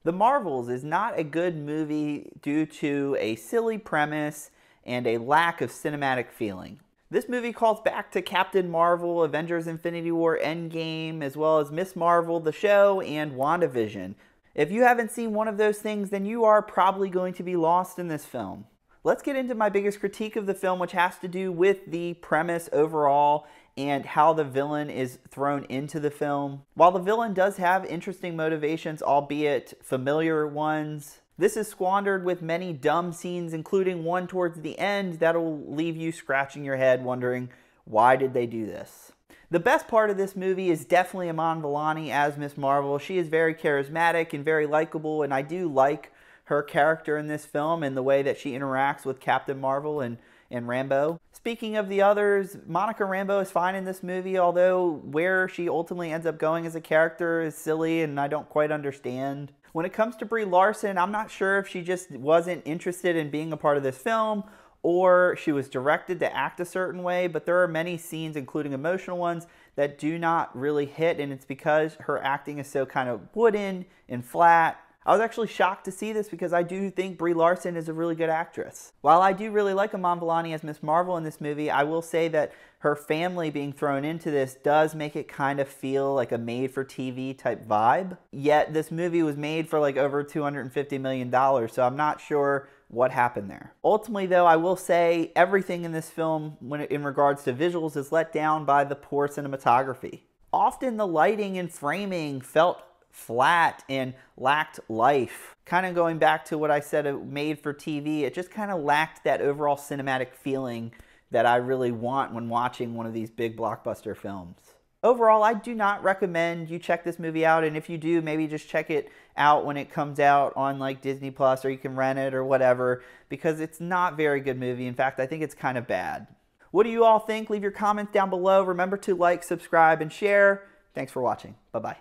The Marvels is not a good movie due to a silly premise and a lack of cinematic feeling. This movie calls back to Captain Marvel, Avengers Infinity War Endgame, as well as Miss Marvel, the show, and WandaVision. If you haven't seen one of those things, then you are probably going to be lost in this film. Let's get into my biggest critique of the film, which has to do with the premise overall and how the villain is thrown into the film. While the villain does have interesting motivations, albeit familiar ones, this is squandered with many dumb scenes, including one towards the end that'll leave you scratching your head wondering, why did they do this? The best part of this movie is definitely Iman Vellani as Miss Marvel. She is very charismatic and very likable, and I do like her character in this film and the way that she interacts with Captain Marvel and Rambeau. Speaking of the others, Monica Rambeau is fine in this movie, although where she ultimately ends up going as a character is silly and I don't quite understand. When it comes to Brie Larson, I'm not sure if she just wasn't interested in being a part of this film or she was directed to act a certain way, but there are many scenes, including emotional ones, that do not really hit, and it's because her acting is so kind of wooden and flat. I was actually shocked to see this because I do think Brie Larson is a really good actress. While I do really like Iman Vellani as Miss Marvel in this movie, I will say that her family being thrown into this does make it kind of feel like a made-for-TV type vibe. Yet this movie was made for like over $250 million, so I'm not sure what happened there. Ultimately though, I will say everything in this film in regards to visuals is let down by the poor cinematography. Often the lighting and framing felt flat and lacked life. Kind of going back to what I said, made for TV, it just kind of lacked that overall cinematic feeling that I really want when watching one of these big blockbuster films. Overall, I do not recommend you check this movie out, and if you do, maybe just check it out when it comes out on like Disney Plus, or you can rent it or whatever, because it's not a very good movie. In fact, I think it's kind of bad. What do you all think? Leave your comments down below. Remember to like, subscribe, and share. Thanks for watching. Bye-bye.